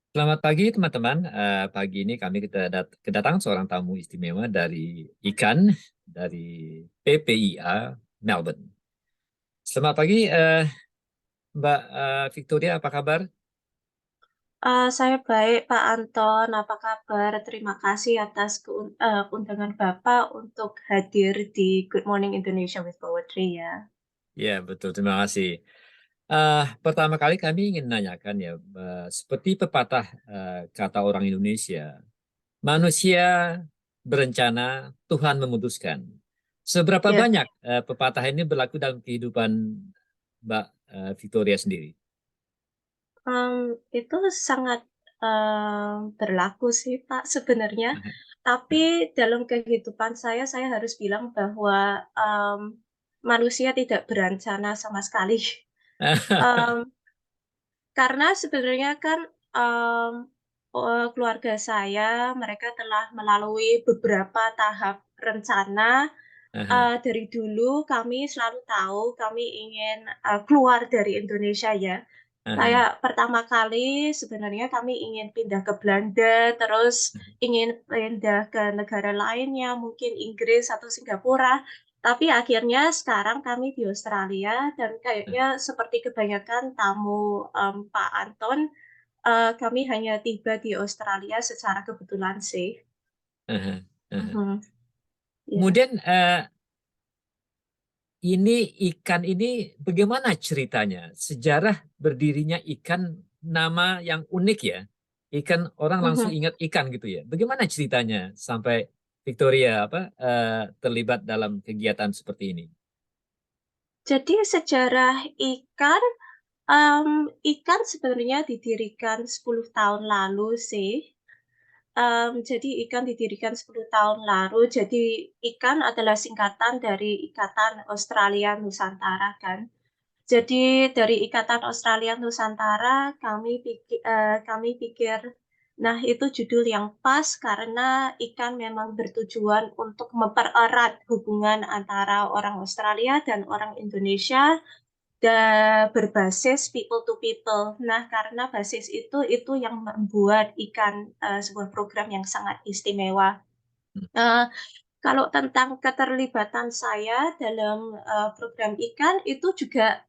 Selamat pagi teman-teman. Pagi ini kami kedatangan seorang tamu istimewa dari IKAN dari PPIA Melbourne. Selamat pagi Mbak Victoria, apa kabar? Saya baik, Pak Anton. Apa kabar? Terima kasih atas undangan Bapak untuk hadir di Good Morning Indonesia with Poetry ya. Ya, betul. Terima kasih. Pertama kali kami ingin menanyakan ya, seperti pepatah kata orang Indonesia, manusia berencana, Tuhan memutuskan. Seberapa Ya, banyak pepatah ini berlaku dalam kehidupan Mbak Victoria sendiri? em, itu sangat berlaku sih, Pak, sebenarnya. Tapi dalam kehidupan saya harus bilang bahwa em, manusia tidak berencana sama sekali. Em, Karena sebenarnya kan keluarga saya mereka telah melalui beberapa tahap rencana. Aha, Dari dulu kami selalu tahu kami ingin keluar dari Indonesia ya. aha, Kayak pertama kali sebenarnya kami ingin pindah ke Belanda, terus ingin pindah ke negara lainnya, mungkin Inggris atau Singapura. Tapi akhirnya sekarang kami di Australia dan kayaknya seperti kebanyakan tamu Pak Anton, kami hanya tiba di Australia secara kebetulan sih. aha, aha. Mhm, ya. Kemudian ini ikan ini bagaimana ceritanya? Sejarah berdirinya ikan, nama yang unik ya. Ikan, orang langsung Mhm. ingat ikan gitu ya. Bagaimana ceritanya sampai Victoria terlibat dalam kegiatan seperti ini? Jadi sejarah ikan, ikan sebenarnya didirikan 10 tahun lalu sih. Jadi ikan didirikan 10 tahun lalu. Jadi ikan adalah singkatan dari Ikatan Australia Nusantara kan. Jadi dari Ikatan Australia Nusantara kami pikir, nah itu judul yang pas karena ikan memang bertujuan untuk mempererat hubungan antara orang Australia dan orang Indonesia berbasis people to people. Nah, karena basis itu yang membuat ikan sebuah program yang sangat istimewa. Eh, Kalau tentang keterlibatan saya dalam program ikan itu juga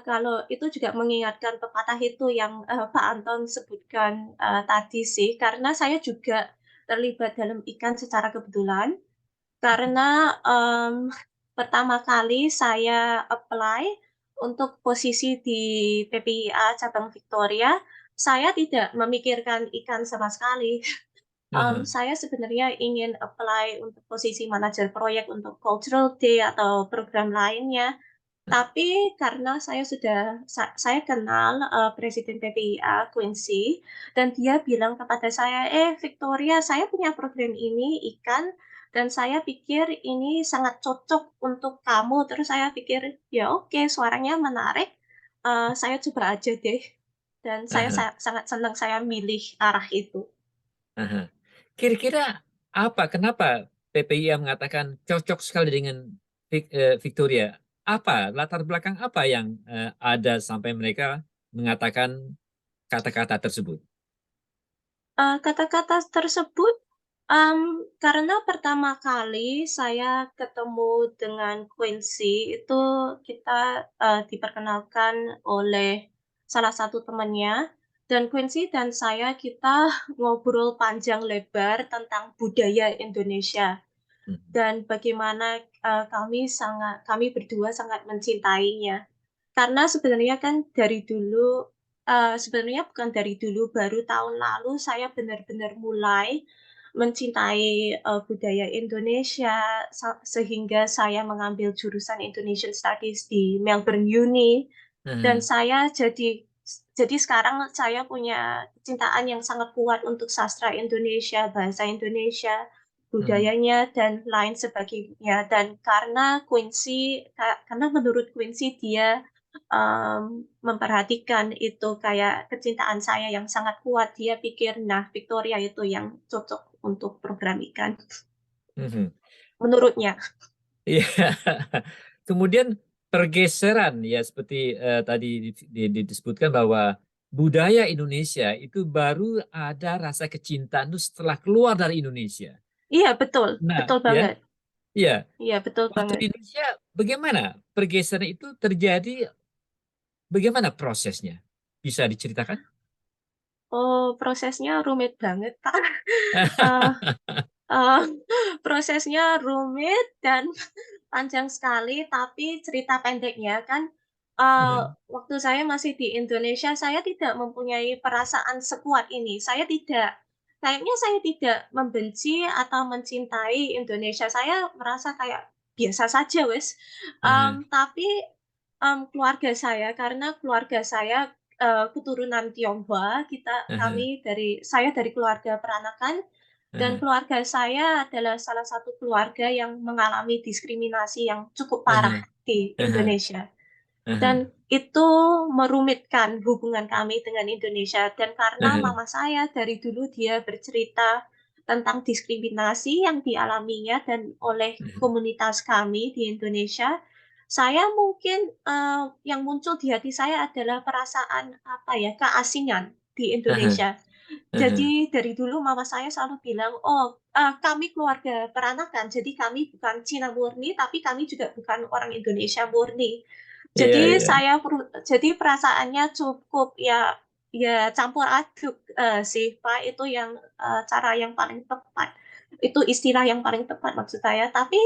kalau itu juga mengingatkan pepatah itu yang Pak Anton sebutkan tadi sih, karena saya juga terlibat dalam ikan secara kebetulan. Karena pertama kali saya apply untuk posisi di PPIA cabang Victoria, saya tidak memikirkan ikan sama sekali. Aha, Saya sebenarnya ingin apply untuk posisi manajer proyek untuk Cultural Day atau program lainnya. Tapi karena saya kenal Presiden PPIA Quincy dan dia bilang kepada saya, Victoria, saya punya program ini ikan dan saya pikir ini sangat cocok untuk kamu. Terus saya pikir ya oke, suaranya menarik. Saya coba aja deh. Dan saya aha, sangat senang saya milih arah itu. aha. Kira-kira apa, kenapa PPIA mengatakan cocok sekali dengan Victoria? Apa, latar belakang apa yang ada sampai mereka mengatakan kata-kata tersebut? Kata-kata tersebut karena pertama kali saya ketemu dengan Quincy itu kita diperkenalkan oleh salah satu temannya dan Quincy dan saya kita ngobrol panjang lebar tentang budaya Indonesia Mhm. dan bagaimana kami berdua sangat mencintainya. Karena sebenarnya kan dari dulu, sebenarnya bukan dari dulu, baru tahun lalu saya benar-benar mulai mencintai budaya Indonesia, sehingga saya mengambil jurusan Indonesian Studies di Melbourne Uni, dan Aha, jadi sekarang saya punya kecintaan yang sangat kuat untuk sastra Indonesia, bahasa Indonesia, mhm, budayanya dan lain sebagainya. Dan karena menurut Quincy dia memperhatikan itu kayak kecintaan saya yang sangat kuat. Dia pikir, nah Victoria itu yang cocok untuk program ikan. mhm. Menurutnya. Iya. Kemudian pergeseran ya seperti tadi disebutkan bahwa budaya Indonesia itu baru ada rasa kecintaan itu setelah keluar dari Indonesia. Iya, betul, Nah, betul ya, banget. ya. Iya, betul Waktu banget. di Indonesia, bagaimana pergeseran itu terjadi? Bagaimana prosesnya? Bisa diceritakan? Oh, prosesnya rumit banget, Kak. Eh, eh, prosesnya rumit dan panjang sekali, tapi cerita pendeknya kan, waktu saya masih di Indonesia, saya tidak mempunyai perasaan sekuat ini. Kayaknya saya tidak membenci atau mencintai Indonesia. Saya merasa kayak biasa saja, wes. Tapi keluarga saya, karena keluarga saya keturunan Tionghoa, saya dari keluarga peranakan, dan keluarga saya adalah salah satu keluarga yang mengalami diskriminasi yang cukup parah di Indonesia. Dan itu merumitkan hubungan kami dengan Indonesia. Dan karena mama saya dari dulu dia bercerita tentang diskriminasi yang dialaminya dan oleh komunitas kami di Indonesia, saya mungkin yang muncul di hati saya adalah perasaan apa ya, keasingan di Indonesia. Jadi dari dulu mama saya selalu bilang, oh kami keluarga peranakan, jadi kami bukan Cina murni, tapi kami juga bukan orang Indonesia murni. Iya, Jadi iya. jadi perasaannya cukup ya ya campur aduk sih Pak, itu yang cara yang paling tepat. Itu istilah yang paling tepat maksud saya. Tapi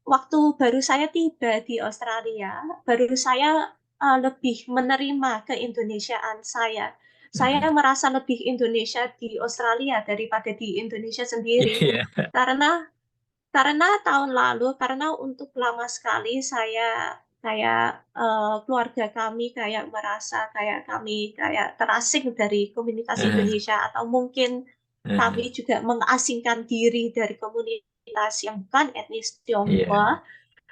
waktu baru saya tiba di Australia, baru saya lebih menerima keindonesiaan saya. Saya merasa lebih Indonesia di Australia daripada di Indonesia sendiri. Iya. Karena tahun lalu, karena untuk lama sekali saya kayak keluarga kami kayak merasa kayak kami kayak terasing dari komunitas Indonesia, atau mungkin kami juga mengasingkan diri dari komunitas yang bukan etnis Iya. Tionghoa.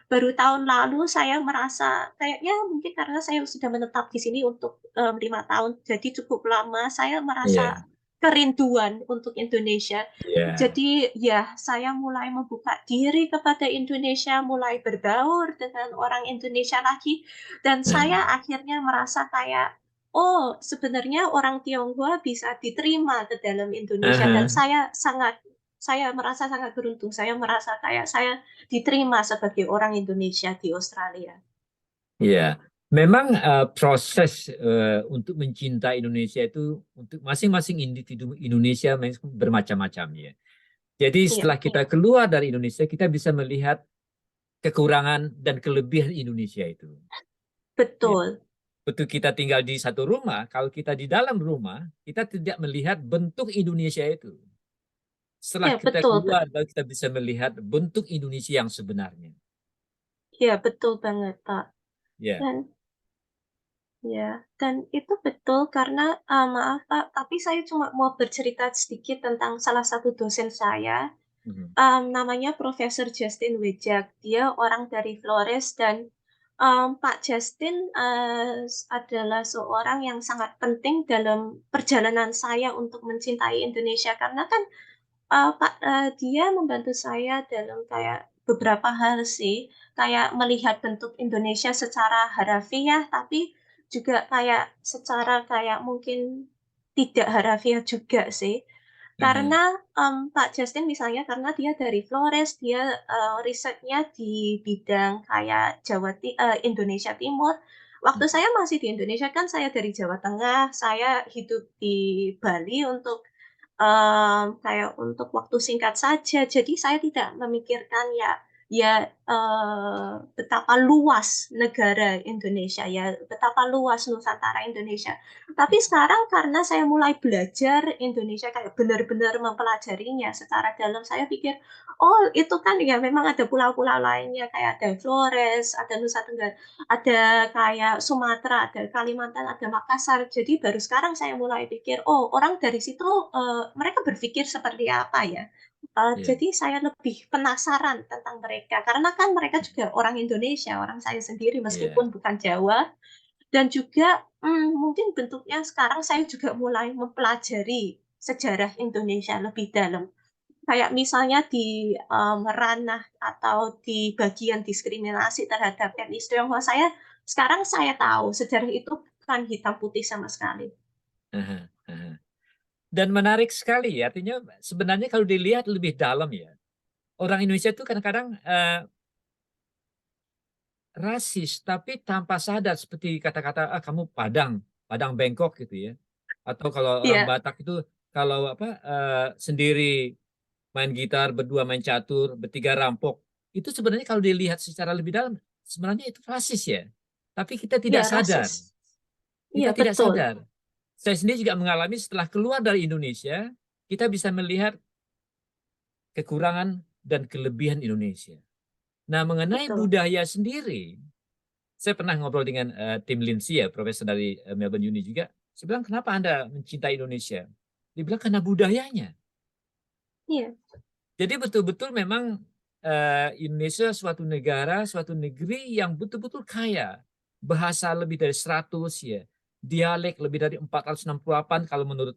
Baru tahun lalu saya merasa kayaknya mungkin karena saya sudah menetap di sini untuk 5 tahun, jadi cukup lama saya merasa Iya. kerinduan untuk Indonesia. Iya. Jadi ya saya mulai membuka diri kepada Indonesia, mulai berbaur dengan orang Indonesia lagi, dan saya akhirnya merasa kayak, oh sebenarnya orang Tionghoa bisa diterima ke dalam Indonesia, dan saya merasa sangat beruntung. Saya merasa kayak saya diterima sebagai orang Indonesia di Australia. Iya, memang proses untuk mencintai Indonesia itu untuk masing-masing individu Indonesia bermacam-macam ya. Jadi Iya, setelah kita keluar dari Indonesia, kita bisa melihat kekurangan dan kelebihan Indonesia itu. Ya. betul. Betul kita tinggal di satu rumah, kalau kita di dalam rumah, kita tidak melihat bentuk Indonesia itu. Setelah Ya, kita betul. keluar, baru kita bisa melihat bentuk Indonesia yang sebenarnya. Ya, betul banget, Pak. Ya. Dan dan itu betul karena maaf Pak, tapi saya cuma mau bercerita sedikit tentang salah satu dosen saya. Mhm. Namanya Profesor Justin Wejak. Dia orang dari Flores, dan Pak Justin adalah seorang yang sangat penting dalam perjalanan saya untuk mencintai Indonesia, karena kan dia membantu saya dalam kayak beberapa hal sih, kayak melihat bentuk Indonesia secara harafiah, tapi juga kayak secara kayak mungkin tidak harafiah juga sih. Mhm. Karena Pak Justin misalnya, karena dia dari Flores, dia risetnya di bidang kayak Indonesia Timur. Waktu Mhm. saya masih di Indonesia kan saya dari Jawa Tengah, saya hidup di Bali untuk kayak untuk waktu singkat saja. Jadi saya tidak memikirkan betapa luas negara Indonesia, ya betapa luas Nusantara Indonesia. Tapi sekarang karena saya mulai belajar Indonesia kayak benar-benar mempelajarinya secara dalam, saya pikir, oh itu kan ya memang ada pulau-pulau lainnya, kayak ada Flores, ada Nusa Tenggara, ada kayak Sumatera, ada Kalimantan, ada Makassar. Jadi baru sekarang saya mulai pikir, oh orang dari situ mereka berpikir seperti apa ya. Iya. Jadi saya lebih penasaran tentang mereka, karena kan mereka juga orang Indonesia, orang saya sendiri Iya. meskipun bukan Jawa. Dan juga mungkin bentuknya sekarang saya juga mulai mempelajari sejarah Indonesia lebih dalam. Kayak misalnya di ranah atau di bagian diskriminasi terhadap etnis Tionghoa, sekarang saya tahu sejarah itu bukan hitam putih sama sekali. Aha, aha. Dan menarik sekali ya, artinya sebenarnya kalau dilihat lebih dalam ya, orang Indonesia itu kadang-kadang, rasis, tapi tanpa sadar seperti kata-kata, "Ah, kamu Padang, Padang bengkok," gitu ya. Atau kalau orang Iya, Batak itu kalau apa, sendiri main gitar, berdua main catur, bertiga rampok. Itu sebenarnya kalau dilihat secara lebih dalam, sebenarnya itu rasis ya. Tapi kita iya tidak sadar, rasis. Iya kita tidak betul, sadar. Saya sendiri juga mengalami setelah keluar dari Indonesia, kita bisa melihat kekurangan dan kelebihan Indonesia. Nah, mengenai betul. budaya sendiri, saya pernah ngobrol dengan Tim Lindsay ya, profesor dari Melbourne Uni juga. Saya bilang, kenapa Anda mencintai Indonesia? Dia bilang karena budayanya. Iya, Jadi betul-betul memang Indonesia suatu negara, suatu negeri yang betul-betul kaya. Bahasa lebih dari 100 ya. Dialek lebih dari 468 kalau menurut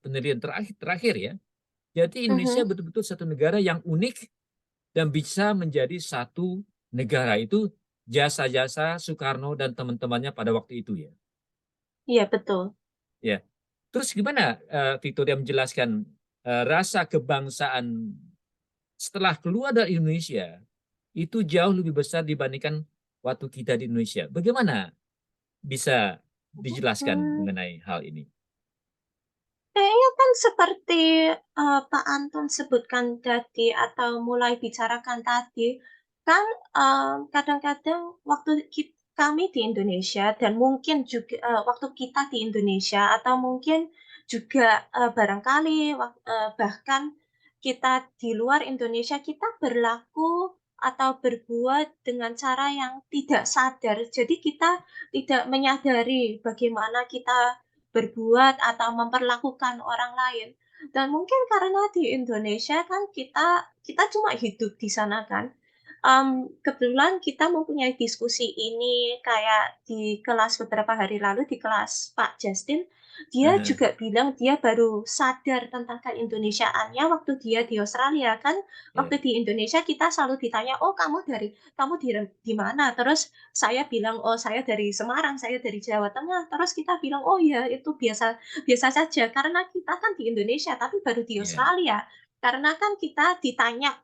penelitian terakhir ya. Jadi Indonesia mhm. betul-betul satu negara yang unik dan bisa menjadi satu negara. Itu jasa-jasa Soekarno dan teman-temannya pada waktu itu ya. Iya betul. Ya. Terus gimana Victoria menjelaskan rasa kebangsaan setelah keluar dari Indonesia itu jauh lebih besar dibandingkan waktu kita di Indonesia. Bagaimana bisa dijelaskan Mmm. mengenai hal ini? Kayaknya kan seperti, Pak Anton sebutkan tadi atau mulai bicarakan tadi, kan, kadang-kadang waktu kami di Indonesia dan mungkin juga, waktu kita di Indonesia atau mungkin juga, barangkali bahkan kita di luar Indonesia, kita berlaku atau berbuat dengan cara yang tidak sadar. Jadi kita tidak menyadari bagaimana kita berbuat atau memperlakukan orang lain. Dan mungkin karena di Indonesia kan kita cuma hidup di sana kan. Kebetulan kita mempunyai diskusi ini kayak di kelas beberapa hari lalu di kelas Pak Justin, dia Aha, juga bilang dia baru sadar tentang keindonesiaannya waktu dia di Australia kan. ya, Waktu di Indonesia kita selalu ditanya, "Oh, kamu di mana?" Terus saya bilang, "Oh, saya dari Semarang, saya dari Jawa Tengah." Terus kita bilang, "Oh ya, itu biasa biasa saja." Karena kita kan di Indonesia, tapi baru di ya, Australia. Karena kan kita ditanya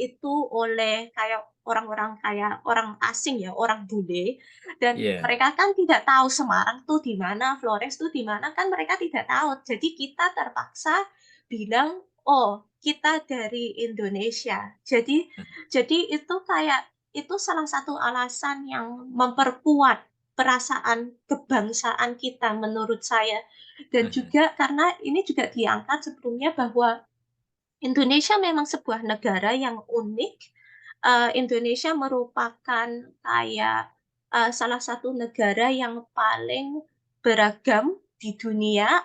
itu oleh kayak orang-orang kayak orang asing ya, orang bule, dan ya, mereka kan tidak tahu Semarang tuh di mana, Flores tuh di mana, kan mereka tidak tahu. Jadi kita terpaksa bilang, "Oh, kita dari Indonesia." Jadi itu kayak itu salah satu alasan yang memperkuat perasaan kebangsaan kita menurut saya. Dan aha, juga karena ini juga diangkat sebelumnya bahwa Indonesia memang sebuah negara yang unik. Indonesia merupakan kayak salah satu negara yang paling beragam di dunia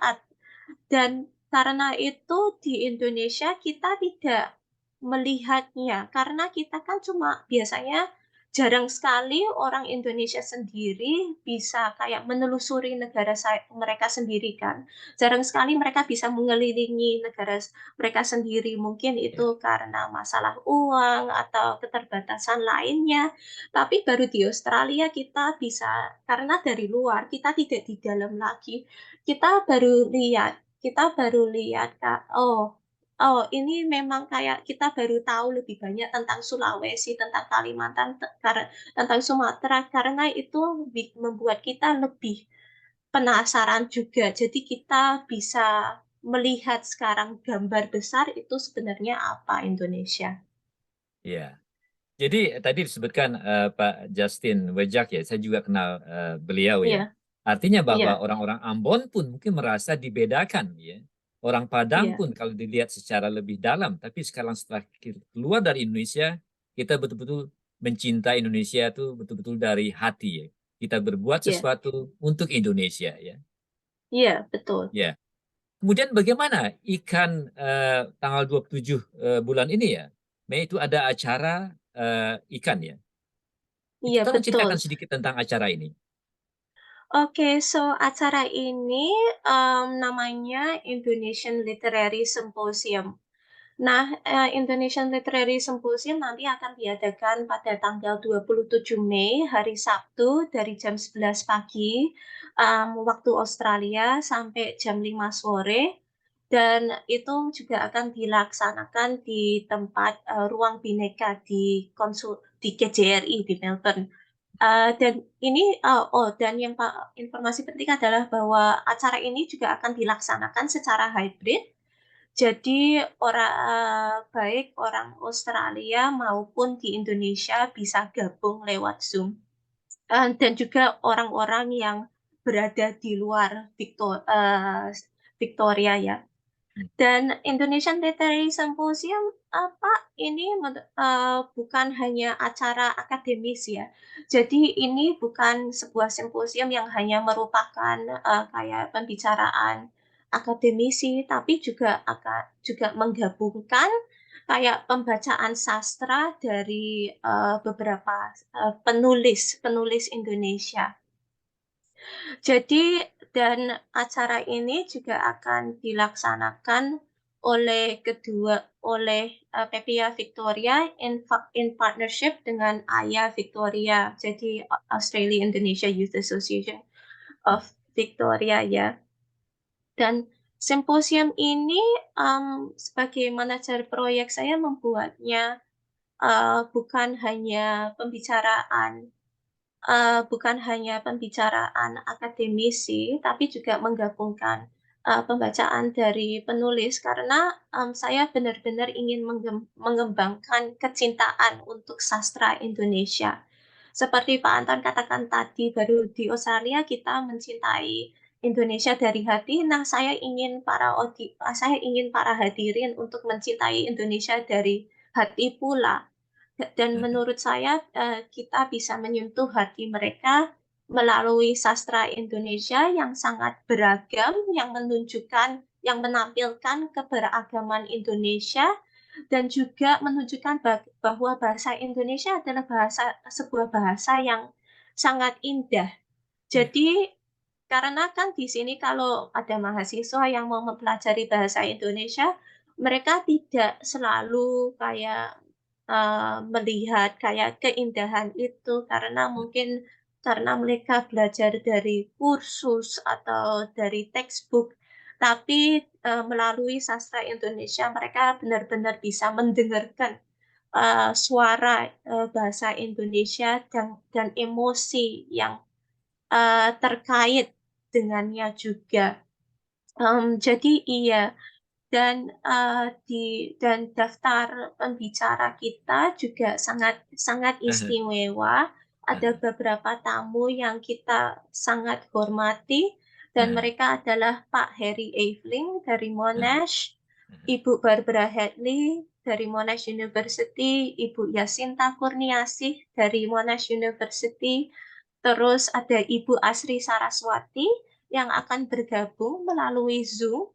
dan karena itu di Indonesia kita tidak melihatnya, karena kita kan cuma biasanya jarang sekali orang Indonesia sendiri bisa kayak menelusuri negara mereka sendiri kan. Jarang sekali mereka bisa mengelilingi negara mereka sendiri. Mungkin ya, itu karena masalah uang atau keterbatasan lainnya. Tapi baru di Australia kita bisa, karena dari luar kita tidak di dalam lagi. Kita baru lihat, Kak, oh oh ini memang kayak kita baru tahu lebih banyak tentang Sulawesi, tentang Kalimantan, tentang Sumatera, karena itu membuat kita lebih penasaran juga. Jadi kita bisa melihat sekarang gambar besar itu sebenarnya apa Indonesia. ya. Jadi tadi disebutkan Pak Justin Wejak ya, saya juga kenal beliau ya. Iya, Artinya bahwa iya, orang-orang Ambon pun mungkin merasa dibedakan ya. Orang Padang iya, pun kalau dilihat secara lebih dalam, tapi sekarang setelah kita keluar dari Indonesia, kita betul-betul mencintai Indonesia itu betul-betul dari hati ya. Kita berbuat iya, sesuatu untuk Indonesia ya. iya, betul. Ya. Kemudian bagaimana ikan tanggal 27 bulan ini ya, Mei itu ada acara ikan ya. Itu Iya, tolong betul. ceritakan sedikit tentang acara ini. Oke, so acara ini namanya Indonesian Literary Symposium. Nah, Indonesian Literary Symposium nanti akan diadakan pada tanggal 27 Mei, hari Sabtu, dari jam 11 pagi, waktu Australia, sampai jam 5 sore. Dan itu juga akan dilaksanakan di tempat Ruang Bhinneka di KJRI di Melbourne. Dan ini, dan yang informasi penting adalah bahwa acara ini juga akan dilaksanakan secara hybrid. Jadi baik orang Australia maupun di Indonesia bisa gabung lewat Zoom. Dan juga orang-orang yang berada di luar Victoria ya. Dan Indonesian Literary Symposium Pak, ini bukan hanya acara akademis ya. Jadi ini bukan sebuah simposium yang hanya merupakan kayak pembicaraan akademisi, tapi juga menggabungkan kayak pembacaan sastra dari beberapa penulis Indonesia. Jadi, dan acara ini juga akan dilaksanakan oleh PPA Victoria in partnership dengan AYA Victoria, jadi Australia Indonesia Youth Association of Victoria ya. Dan simposium ini sebagai manajer proyek saya membuatnya bukan hanya pembicaraan akademisi, tapi juga menggabungkan pembacaan dari penulis karena saya benar-benar ingin mengembangkan kecintaan untuk sastra Indonesia. Seperti Pak Anton katakan tadi, baru di Australia kita mencintai Indonesia dari hati. Nah, saya ingin para hadirin untuk mencintai Indonesia dari hati pula. Dan menurut saya kita bisa menyentuh hati mereka melalui sastra Indonesia yang sangat beragam, yang menampilkan keberagaman Indonesia dan juga menunjukkan bahwa bahasa Indonesia adalah sebuah bahasa yang sangat indah. Ya. Jadi karena kan di sini kalau ada mahasiswa yang mau mempelajari bahasa Indonesia, mereka tidak selalu kayak melihat kayak keindahan itu karena mereka belajar dari kursus atau dari textbook, tapi melalui sastra Indonesia mereka benar-benar bisa mendengarkan suara bahasa Indonesia dan emosi yang terkait dengannya juga. Jadi iya, dan dan daftar pembicara kita juga sangat sangat istimewa. Ada beberapa tamu yang kita sangat hormati dan mereka adalah Pak Harry Aveling dari Monash, Ibu Barbara Hadley dari Monash University, Ibu Yasinta Kurniasih dari Monash University, terus ada Ibu Asri Saraswati yang akan bergabung melalui Zoom.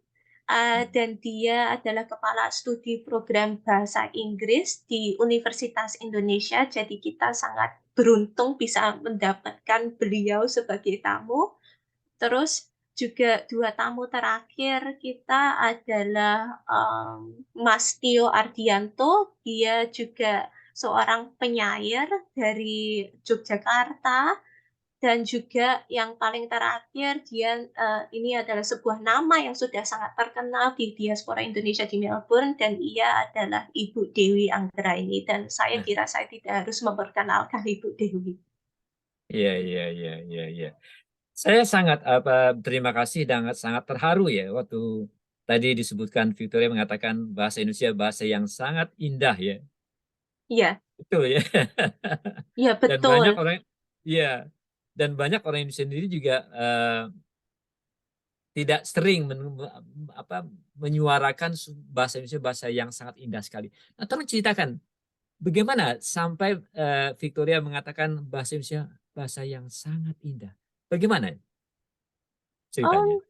Dan dia adalah Kepala Studi Program Bahasa Inggris di Universitas Indonesia. Jadi kita sangat beruntung bisa mendapatkan beliau sebagai tamu. Terus juga dua tamu terakhir kita adalah Mas Tio Ardianto. Dia juga seorang penyair dari Yogyakarta. Dan juga yang paling terakhir, ini adalah sebuah nama yang sudah sangat terkenal di diaspora Indonesia di Melbourne, dan ia adalah Ibu Dewi Anggraini. Dan saya kira saya tidak harus memperkenalkan Ibu Dewi. Iya, iya, iya, iya, iya. Saya sangat terima kasih dan sangat terharu ya waktu tadi disebutkan Victoria mengatakan bahasa Indonesia bahasa yang sangat indah ya. Iya, Betul ya. iya Dan banyak betul. orang, iya, dan banyak orang Indonesia sendiri juga tidak sering menyuarakan bahasa Indonesia bahasa yang sangat indah sekali. Nah, tolong ceritakan bagaimana sampai Victoria mengatakan bahasa Indonesia bahasa yang sangat indah. Bagaimana ceritanya? Oh,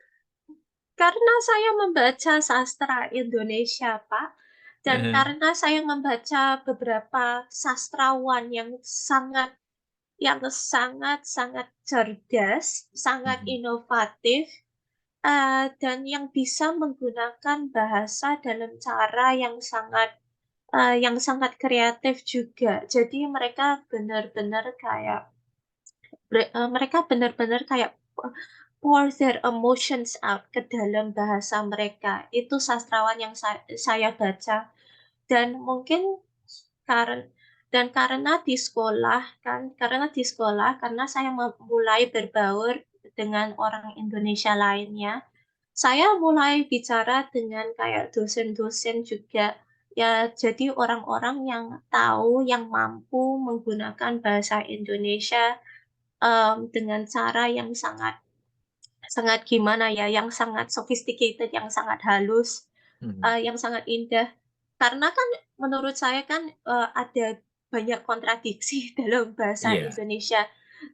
karena saya membaca sastra Indonesia, Pak. Dan karena saya membaca beberapa sastrawan yang sangat sangat cerdas, sangat inovatif, dan yang bisa menggunakan bahasa dalam cara yang sangat kreatif juga. Jadi mereka benar-benar kayak pour their emotions out ke dalam bahasa mereka. Itu sastrawan yang saya baca. Dan mungkin karen karena di sekolah karena saya mulai berbaur dengan orang Indonesia lainnya, saya mulai bicara dengan kayak dosen-dosen juga. Ya, jadi orang-orang yang tahu, yang mampu menggunakan bahasa Indonesia dengan cara yang sangat sangat gimana ya, yang sangat sophisticated, yang sangat halus, Mhm. yang sangat indah. Karena kan menurut saya kan, ada banyak kontradiksi dalam bahasa Iya. Indonesia,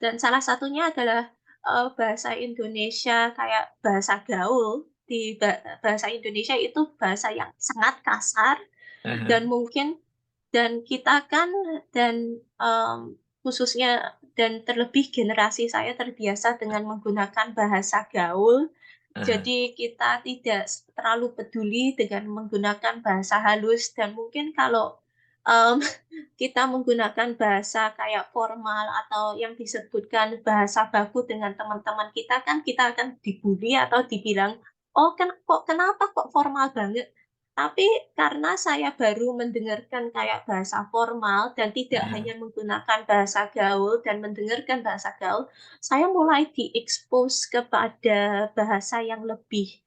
dan salah satunya adalah, bahasa Indonesia kayak bahasa gaul. Bahasa Indonesia itu bahasa yang sangat kasar, Ah dan mungkin dan kita kan dan, khususnya dan terlebih generasi saya terbiasa dengan menggunakan bahasa gaul, ah. jadi kita tidak terlalu peduli dengan menggunakan bahasa halus, dan mungkin kalau, mmm, kita menggunakan bahasa kayak formal atau yang disebutkan bahasa baku dengan teman-teman kita, kan kita akan dibully atau dibilang, "Oh, kenapa kok formal banget?" Tapi karena saya baru mendengarkan kayak bahasa formal dan tidak Ah hanya menggunakan bahasa gaul dan mendengarkan bahasa gaul, saya mulai di-expose kepada bahasa yang lebih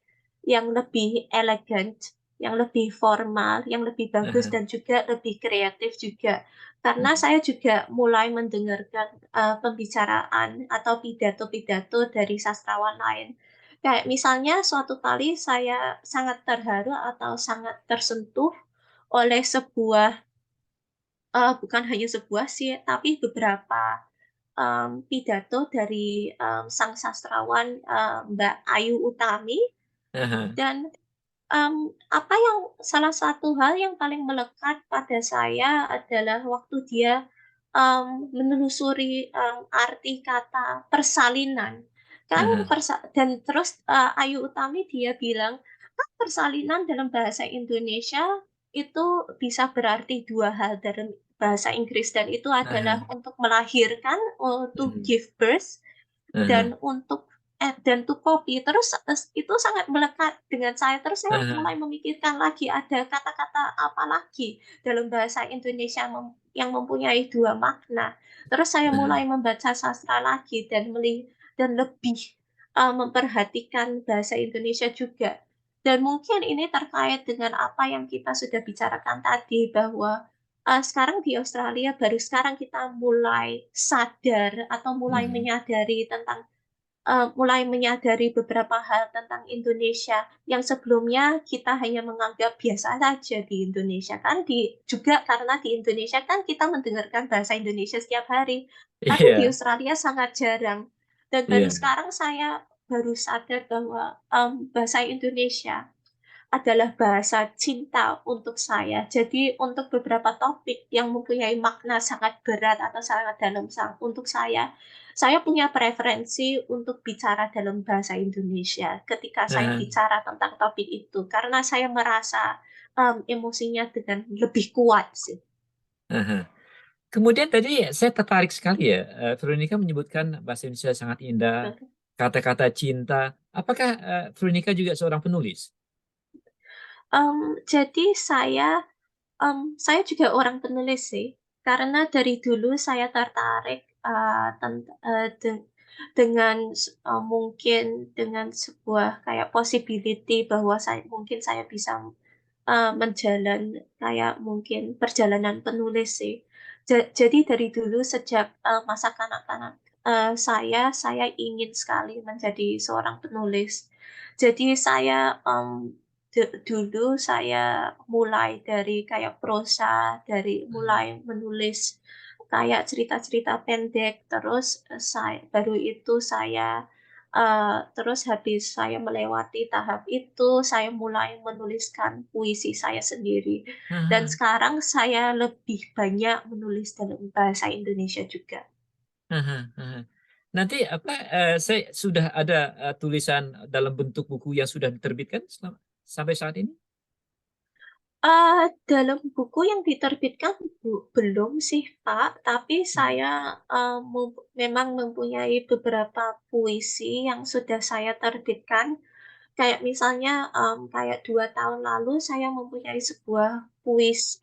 elegan, yang lebih formal, yang lebih bagus ah. dan juga lebih kreatif juga. Karena Mhm. saya juga mulai mendengarkan, pembicaraan atau pidato-pidato dari sastrawan lain. Kayak misalnya suatu kali saya sangat terharu atau sangat tersentuh oleh bukan hanya sebuah sih, tapi beberapa, pidato dari, sang sastrawan, Mbak Ayu Utami. Ah Dan apa yang salah satu hal yang paling melekat pada saya adalah waktu dia, menelusuri, arti kata persalinan. Kan ah. dan terus, Ayu Utami dia bilang, kan persalinan dalam bahasa Indonesia itu bisa berarti 2 hal dalam bahasa Inggris, dan itu adalah Ah untuk melahirkan, to mhm. give birth, Ah dan to copy. Terus itu sangat melekat dengan saya, terus saya ah. mulai memikirkan lagi ada kata-kata apa lagi dalam bahasa Indonesia yang mempunyai 2 makna. Terus saya mulai membaca sastra lagi dan lebih, memperhatikan bahasa Indonesia juga. Dan mungkin ini terkait dengan apa yang kita sudah bicarakan tadi bahwa, sekarang di Australia baru sekarang kita mulai sadar atau Mhm. mulai menyadari beberapa hal tentang Indonesia yang sebelumnya kita hanya menganggap biasa saja di Indonesia. Juga karena di Indonesia kan kita mendengarkan bahasa Indonesia setiap hari, tapi di Iya Australia sangat jarang. Dan baru iya. sekarang saya baru sadar bahwa, bahasa Indonesia adalah bahasa cinta untuk saya. Jadi untuk beberapa topik yang mempunyai makna sangat berat atau sangat dalam untuk saya punya preferensi untuk bicara dalam bahasa Indonesia ketika saya Ah bicara tentang topik itu, karena saya merasa, emosinya dengan lebih kuat sih. ah. Kemudian tadi saya tertarik sekali ya, Veronica menyebutkan bahasa Indonesia sangat indah, kata-kata cinta. Apakah, Veronica juga seorang penulis? Jadi saya juga orang penulis sih, karena dari dulu saya tertarik, eee, tent eee, de dengan mungkin dengan sebuah kayak possibility bahwa saya bisa, menjalan kayak mungkin perjalanan penulis sih. Jadi dari dulu sejak, masa kanak-kanak, saya ingin sekali menjadi seorang penulis. Jadi dulu saya mulai dari kayak prosa, dari mulai Mhm. menulis kayak cerita-cerita pendek, terus, baru itu terus habis saya melewati tahap itu, saya mulai menuliskan puisi saya sendiri. Dan Ah sekarang saya lebih banyak menulis dalam bahasa Indonesia juga. ah ah. Nanti apa saya sudah ada tulisan dalam bentuk buku yang sudah diterbitkan sampai saat ini? Dalam buku yang diterbitkan belum sih, Pak, tapi Hmm. saya memang mempunyai beberapa puisi yang sudah saya terbitkan. Kayak misalnya, kayak 2 tahun lalu saya mempunyai sebuah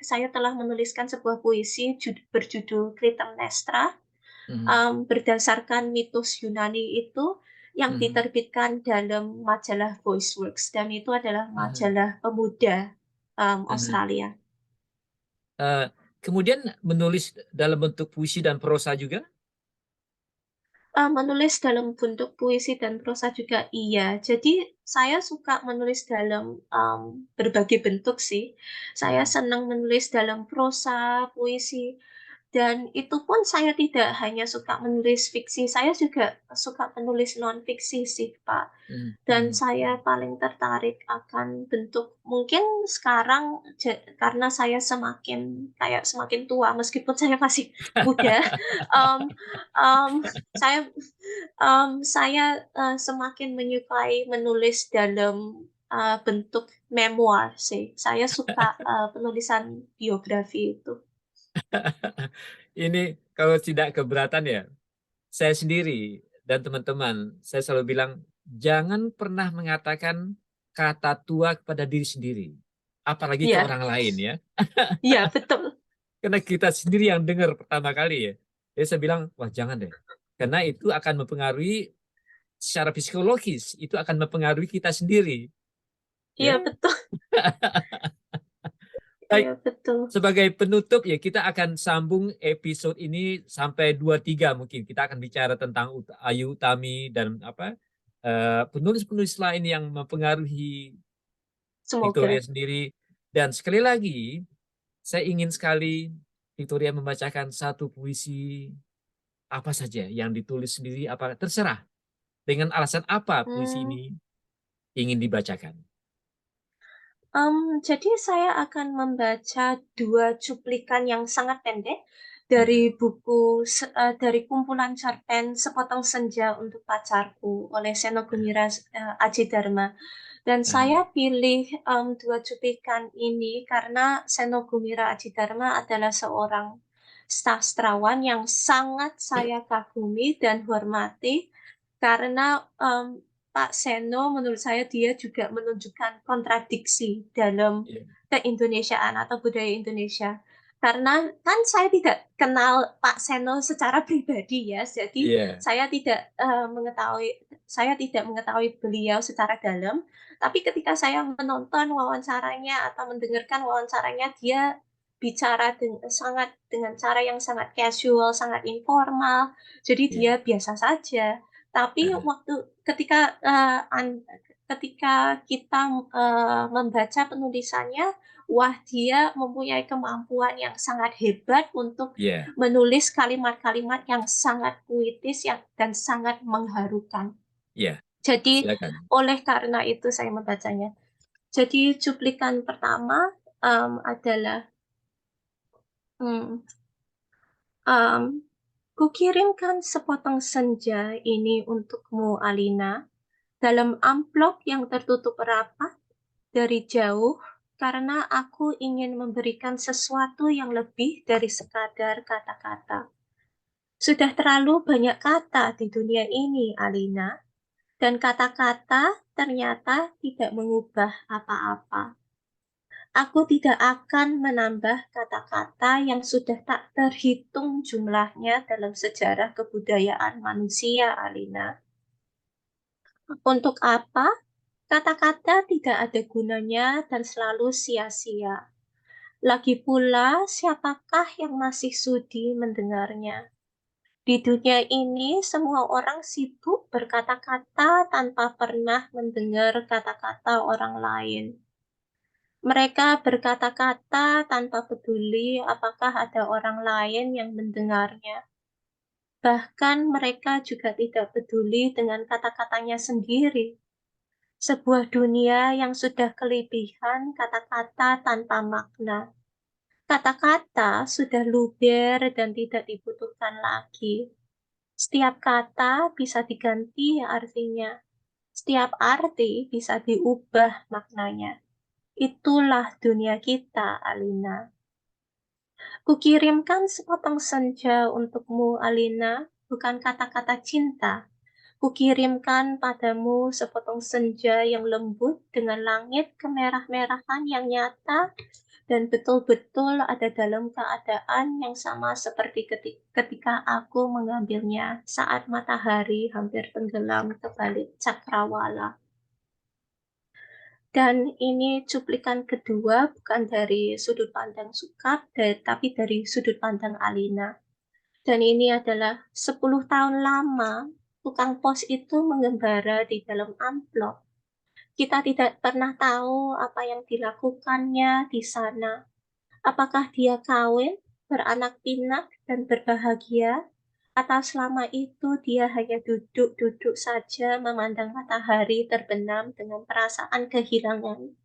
saya telah menuliskan sebuah puisi berjudul Clytemnestra, Mhm. berdasarkan mitos Yunani itu yang Mhm. diterbitkan dalam majalah Voiceworks dan itu adalah Mhm. majalah pemuda, Mhm. Australia. Eh, Kemudian menulis dalam bentuk puisi dan prosa juga? Menulis dalam bentuk puisi dan prosa juga iya. Jadi saya suka menulis dalam, berbagai bentuk sih. Saya Mhm. senang menulis dalam prosa, puisi, dan itu pun saya tidak hanya suka menulis fiksi, saya juga suka menulis non-fiksi sih, Pak. Mhm. Dan Mhm. saya paling tertarik akan bentuk mungkin sekarang karena saya semakin tua meskipun saya masih muda, mmm mmm, saya semakin menyukai menulis dalam, bentuk memoir sih. Saya suka, penulisan biografi itu. Ini kalau tidak keberatan ya, saya sendiri dan teman-teman, saya selalu bilang, jangan pernah mengatakan kata tua kepada diri sendiri, apalagi ke Iya orang lain ya. iya betul. Karena kita sendiri yang dengar pertama kali ya. Jadi saya bilang, wah jangan deh. Karena itu akan mempengaruhi secara psikologis, itu akan mempengaruhi kita sendiri. Iya Ya, betul baik. iya betul. Sebagai penutup ya kita akan sambung episode ini sampai 2-3 mungkin. Kita akan bicara tentang Ayu Utami dan apa penulis-penulis lain yang mempengaruhi Victoria Semoga. sendiri. Dan sekali lagi, saya ingin sekali Victoria membacakan satu puisi apa saja yang ditulis sendiri, apa terserah. Dengan alasan apa puisi Mmm. ini ingin dibacakan. Jadi saya akan membaca 2 cuplikan yang sangat pendek dari Ya. dari kumpulan cerpen Sepotong Senja Untuk Pacarku oleh Seno Gumira Aji Dharma. Dan Ah, saya pilih, 2 cuplikan ini karena Seno Gumira Aji Dharma adalah seorang sastrawan yang sangat saya kagumi dan hormati karena, Pak Seno menurut saya dia juga menunjukkan kontradiksi dalam iya, keindonesiaan atau budaya Indonesia. Karena kan Pak Seno secara pribadi ya, jadi iya, saya tidak mengetahui beliau secara dalam, tapi ketika saya menonton wawancaranya atau mendengarkan wawancaranya, dia bicara dengan cara yang sangat casual, sangat informal, jadi dia iya. biasa saja. Tapi Ah, ketika kita, membaca penulisannya, wah dia mempunyai kemampuan yang sangat hebat untuk iya, menulis kalimat-kalimat yang sangat puitis dan sangat mengharukan. iya. Jadi Silakan. oleh karena itu saya membacanya. Jadi cuplikan pertama, adalah, mmm, mmm, "Kukirimkan sepotong senja ini untukmu Alina, dalam amplop yang tertutup rapat dari jauh, karena aku ingin memberikan sesuatu yang lebih dari sekadar kata-kata. Sudah terlalu banyak kata di dunia ini, Alina, dan kata-kata ternyata tidak mengubah apa-apa. Aku tidak akan menambah kata-kata yang sudah tak terhitung jumlahnya dalam sejarah kebudayaan manusia, Alina. Untuk apa? Kata-kata tidak ada gunanya dan selalu sia-sia. Lagi pula, siapakah yang masih sudi mendengarnya? Di dunia ini, semua orang sibuk berkata-kata tanpa pernah mendengar kata-kata orang lain. Mereka berkata-kata tanpa peduli apakah ada orang lain yang mendengarnya. Bahkan mereka juga tidak peduli dengan kata-katanya sendiri. Sebuah dunia yang sudah kelebihan kata-kata tanpa makna. Kata-kata sudah luber dan tidak dibutuhkan lagi. Setiap kata bisa diganti artinya, setiap arti bisa diubah maknanya. Itulah dunia kita, Alina. Kukirimkan sepotong senja untukmu, Alina, bukan kata-kata cinta. Kukirimkan padamu sepotong senja yang lembut dengan langit kemerah-merahan yang nyata dan betul-betul ada dalam keadaan yang sama seperti ketika aku mengambilnya saat matahari hampir tenggelam ke balik cakrawala. Dan ini cuplikan kedua bukan dari sudut pandang Sukap, tapi dari sudut pandang Alina. Dan ini adalah 10 tahun lama tukang pos itu mengembara di dalam amplop. Kita tidak pernah tahu apa yang dilakukannya di sana. Apakah dia kawin, beranak pinak, dan berbahagia? Atau selama itu dia hanya duduk-duduk saja memandang matahari terbenam dengan perasaan kehilangan?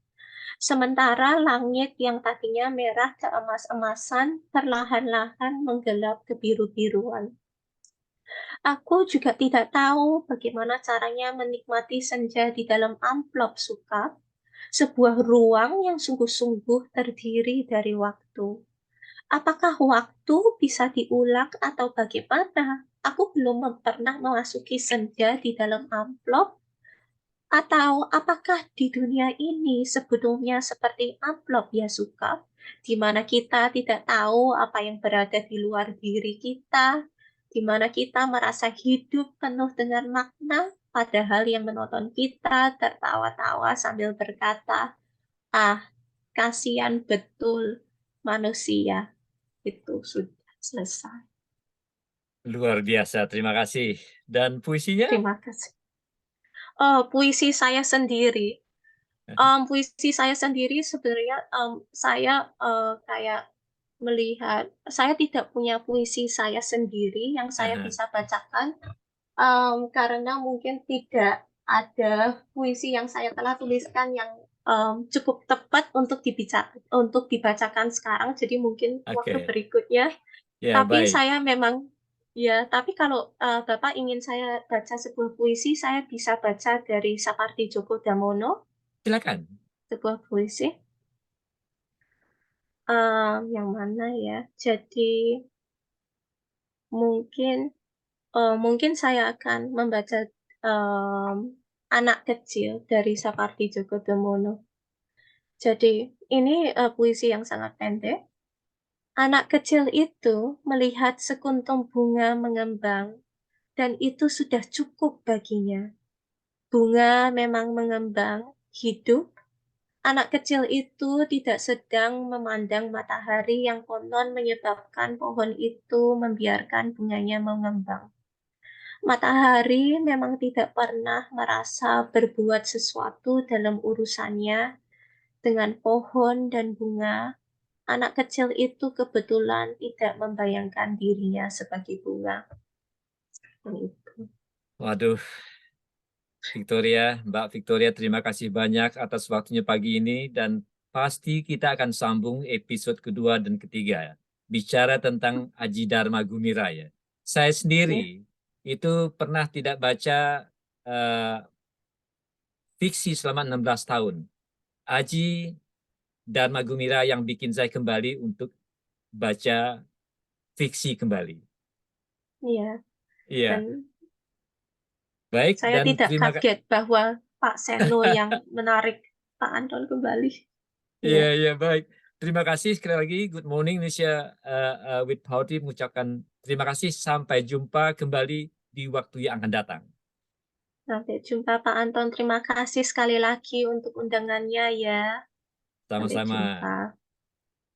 Sementara langit yang tadinya merah keemas-emasan perlahan-lahan menggelap kebiru-biruan. Aku juga tidak tahu bagaimana caranya menikmati senja di dalam amplop Sukap, sebuah ruang yang sungguh-sungguh terdiri dari waktu. Apakah waktu bisa diulang atau bagaimana? Aku belum pernah memasuki senja di dalam amplop. Atau apakah di dunia ini sebetulnya seperti amplop ya Sukap, di mana kita tidak tahu apa yang berada di luar diri kita, di mana kita merasa hidup penuh dengan makna, padahal yang menonton kita tertawa-tawa sambil berkata, ah, kasihan betul manusia. Itu sudah selesai. Luar biasa, terima kasih. Dan puisinya? Terima kasih. Puisi saya sendiri. Puisi saya sendiri sebenarnya saya kayak melihat saya tidak punya puisi saya sendiri yang saya Aha, bisa bacakan karena mungkin tidak ada puisi yang saya telah tuliskan yang cukup tepat untuk dibacakan sekarang. Jadi mungkin waktu oke. berikutnya. Ya, Tapi baik. saya memang ya, tapi kalau Bapak ingin saya baca sebuah puisi, saya bisa baca dari Sapardi Djoko Damono, Silakan. sebuah puisi. Yang mana ya? Jadi mungkin mungkin saya akan membaca em, Anak Kecil dari Sapardi Djoko Damono. Jadi ini puisi yang sangat pendek. Anak kecil itu melihat sekuntum bunga mengembang, dan itu sudah cukup baginya. Bunga memang mengembang, hidup. Anak kecil itu tidak sedang memandang matahari yang konon menyebabkan pohon itu membiarkan bunganya mengembang. Matahari memang tidak pernah merasa berbuat sesuatu dalam urusannya dengan pohon dan bunga. Anak kecil itu kebetulan tidak membayangkan dirinya sebagai bunga. Itu. Waduh, Victoria, Mbak Victoria, terima kasih banyak atas waktunya pagi ini dan pasti kita akan sambung episode kedua dan ketiga, bicara tentang Aji Dharma Gumira ya. Saya Ya. sendiri itu pernah tidak baca eh, fiksi selama 16 tahun. Aji Dharma Gumira yang bikin saya kembali untuk baca fiksi kembali. Iya, Iya, dan baik saya dan tidak terima kasih. kaget bahwa Pak Seno yang menarik Pak Anton kembali. Iya, Iya, iya, baik. Terima kasih sekali lagi. Good morning Indonesia with Pauti mengucapkan terima kasih. Sampai jumpa kembali di waktu yang akan datang. sampai jumpa Pak Anton. Terima kasih sekali lagi untuk undangannya ya. Sampai Sama-sama. jumpa.